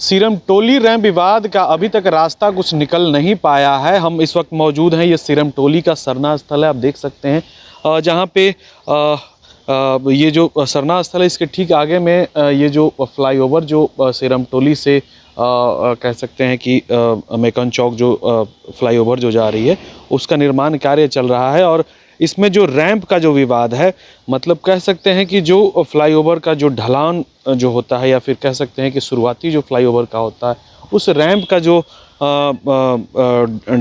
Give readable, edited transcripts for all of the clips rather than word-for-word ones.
Sirmatoli ramp विवाद का अभी तक रास्ता कुछ निकल नहीं पाया है। हम इस वक्त मौजूद हैं, ये सिरमटोली का सरना स्थल है, आप देख सकते हैं, जहाँ पे ये जो सरना स्थल है इसके ठीक आगे में ये जो फ्लाईओवर जो सिरमटोली से कह सकते हैं कि मेकन चौक जो फ्लाईओवर जो जा रही है उसका निर्माण कार्य चल रहा है। और इसमें जो रैंप का जो विवाद है, मतलब कह सकते हैं कि जो फ्लाईओवर का जो ढलान जो होता है या फिर कह सकते हैं कि शुरुआती जो फ्लाईओवर का होता है उस रैंप का जो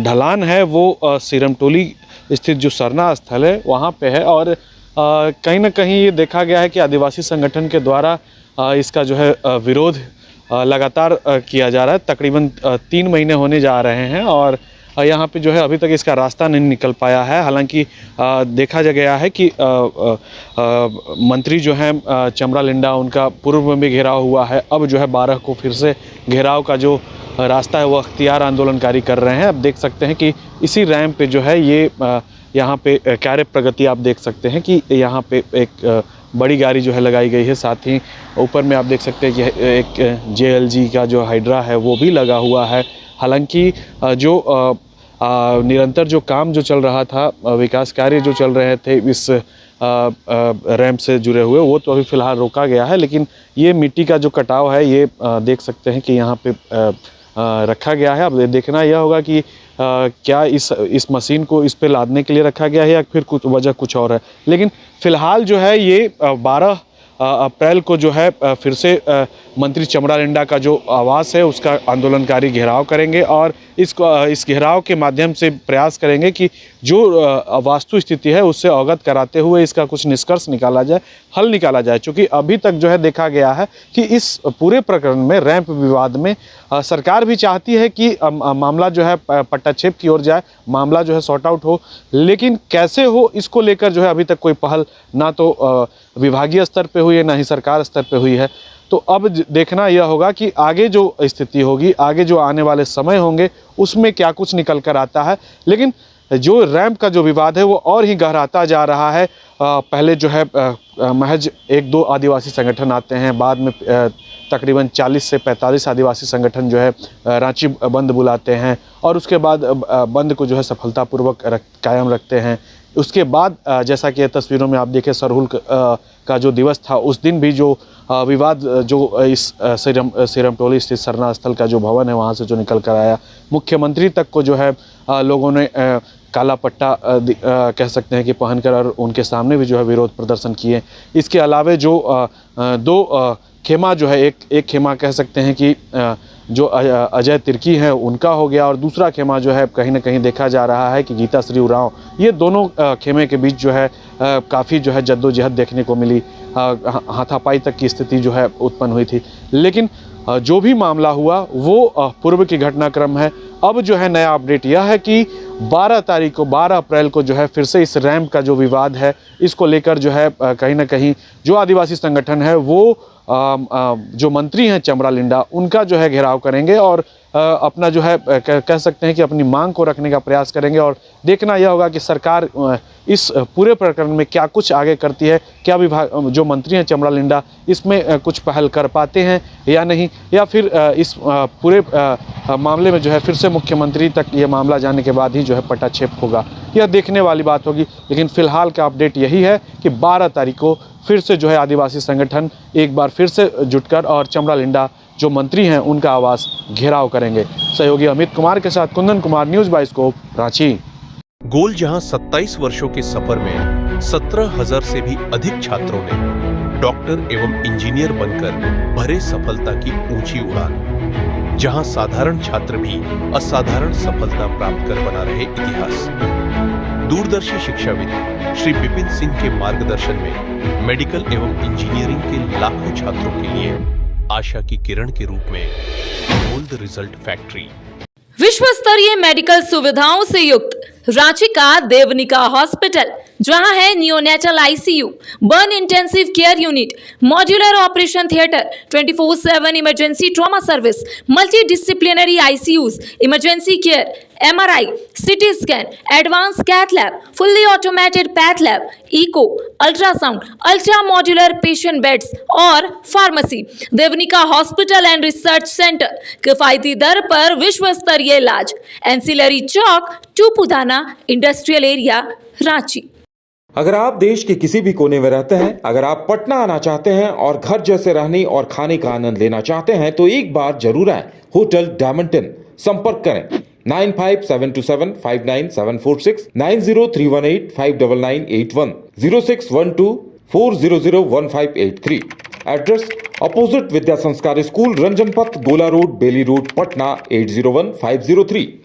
ढलान है वो सिरमटोली स्थित जो सरना स्थल है वहाँ पे है। और कहीं ना कहीं ये देखा गया है कि आदिवासी संगठन के द्वारा इसका जो है विरोध लगातार किया जा रहा है। तकरीबन 3 महीने होने जा रहे हैं और यहाँ पे जो है अभी तक इसका रास्ता नहीं निकल पाया है। हालांकि देखा जा गया है कि मंत्री जो हैं चमरा लिंडा, उनका पूर्व में भी घेराव हुआ है। अब जो है 12 को फिर से घेराव का जो रास्ता है वो अख्तियार आंदोलनकारी कर रहे हैं। अब देख सकते हैं कि इसी रैंप पे जो है ये यहाँ पे कार्य प्रगति आप देख सकते हैं कि यहाँ पे एक बड़ी गाड़ी जो है लगाई गई है। साथ ही ऊपर में आप देख सकते हैं कि एक JLG का जो हाइड्रा है वो भी लगा हुआ है। हालांकि जो निरंतर जो काम जो चल रहा था, विकास कार्य जो चल रहे थे इस रैंप से जुड़े हुए, वो तो अभी फ़िलहाल रोका गया है। लेकिन ये मिट्टी का जो कटाव है ये देख सकते हैं कि यहाँ पे रखा गया है। अब देखना यह होगा कि क्या इस मशीन को इस पे लादने के लिए रखा गया है या फिर कुछ वजह कुछ और है। लेकिन फ़िलहाल जो है ये 12 अप्रैल को जो है फिर से मंत्री चमरा लिंडा का जो आवास है उसका आंदोलनकारी घेराव करेंगे और इस घेराव के माध्यम से प्रयास करेंगे कि जो वास्तु स्थिति है उससे अवगत कराते हुए इसका कुछ निष्कर्ष निकाला जाए, हल निकाला जाए। चूँकि अभी तक जो है देखा गया है कि इस पूरे प्रकरण में, रैंप विवाद में, सरकार भी चाहती है कि मामला जो है पट्टाछेप की ओर जाए, मामला जो है सॉर्ट आउट हो, लेकिन कैसे हो इसको लेकर जो है अभी तक कोई पहल ना तो विभागीय स्तर पे हुई है ना ही सरकार स्तर पे हुई है। तो अब देखना यह होगा कि आगे जो स्थिति होगी, आगे जो आने वाले समय होंगे उसमें क्या कुछ निकल कर आता है। लेकिन जो रैंप का जो विवाद है वो और ही गहराता जा रहा है। पहले जो है महज 1-2 आदिवासी संगठन आते हैं, बाद में तकरीबन 40 से 45 आदिवासी संगठन जो है रांची बंद बुलाते हैं और उसके बाद बंद को जो है सफलतापूर्वक कायम रखते हैं। उसके बाद जैसा कि तस्वीरों में आप देखें, सरहुल का जो दिवस था उस दिन भी जो विवाद जो इस सिरमटोली स्थित सरना स्थल का जो भवन है वहाँ से जो निकल कर आया, मुख्यमंत्री तक को जो है लोगों ने काला पट्टा कह सकते हैं कि पहनकर और उनके सामने भी जो है विरोध प्रदर्शन किए। इसके अलावा जो 2 खेमा जो है, एक खेमा कह सकते हैं कि जो अजय तिर्की हैं उनका हो गया और दूसरा खेमा जो है कहीं ना कहीं देखा जा रहा है कि गीता श्री उरांव, ये दोनों खेमे के बीच जो है काफ़ी जो है जद्दोजहद देखने को मिली, हाथापाई तक की स्थिति जो है उत्पन्न हुई थी। लेकिन जो भी मामला हुआ वो पूर्व की घटनाक्रम है। अब जो है नया अपडेट यह है कि 12 अप्रैल को जो है फिर से इस रैंप का जो विवाद है इसको लेकर जो है कहीं ना कहीं जो आदिवासी संगठन है वो जो मंत्री हैं चमरा लिंडा, उनका जो है घेराव करेंगे और अपना जो है कह सकते हैं कि अपनी मांग को रखने का प्रयास करेंगे। और देखना यह होगा कि सरकार इस पूरे प्रकरण में क्या कुछ आगे करती है, क्या विभाग जो मंत्री हैं चमरा लिंडा इसमें कुछ पहल कर पाते हैं या नहीं, या फिर इस पूरे मामले में जो है फिर से मुख्यमंत्री तक ये मामला जाने के बाद ही जो है पट्टाछेप होगा। यह देखने वाली बात होगी। लेकिन फिलहाल का अपडेट यही है कि 12 तारीख को फिर से जो है आदिवासी संगठन एक बार फिर से जुटकर और चमरा लिंडा जो मंत्री हैं उनका आवास घेराव करेंगे। सहयोगी अमित कुमार के साथ कुंदन कुमार, न्यूज़ बाइस्कोप, रांची। गोल जहां 27 वर्षों के सफर में 17,000 से भी अधिक छात्रों ने डॉक्टर एवं इंजीनियर बनकर भरे सफलता की ऊंची उड़ान, जहां साधारण छात्र भी असाधारण सफलता प्राप्त कर बना रहे इतिहास। दूरदर्शी शिक्षाविद श्री विपिन सिंह के मार्गदर्शन में मेडिकल एवं इंजीनियरिंग के लाखों छात्रों के लिए आशा की किरण के रूप में गोल्ड रिजल्ट फैक्ट्री। विश्व स्तरीय मेडिकल सुविधाओं से युक्त रांची का देवनिका हॉस्पिटल, जहां है neonatal ICU, burn intensive care unit, modular operation theatre, 24/7 emergency trauma service, multi disciplinary ICUs, emergency care, MRI, city scan, advance cath lab, fully automated path lab, echo, ultrasound, ultra modular patient beds और pharmacy. Devnika hospital and research centre, किफायती दर पर विश्व स्तरीय इलाज, ancillary Chowk, Tupudana industrial area, Ranchi. अगर आप देश के किसी भी कोने में रहते हैं, अगर आप पटना आना चाहते हैं और घर जैसे रहने और खाने का आनंद लेना चाहते हैं तो एक बार जरूर आएं होटल डायमंटन। संपर्क करें 9572759746, 9031859981, 0612400158 एड्रेस अपोजिट विद्या संस्कार स्कूल, रंजन पथ, गोला रोड, बेली रोड, पटना 801503।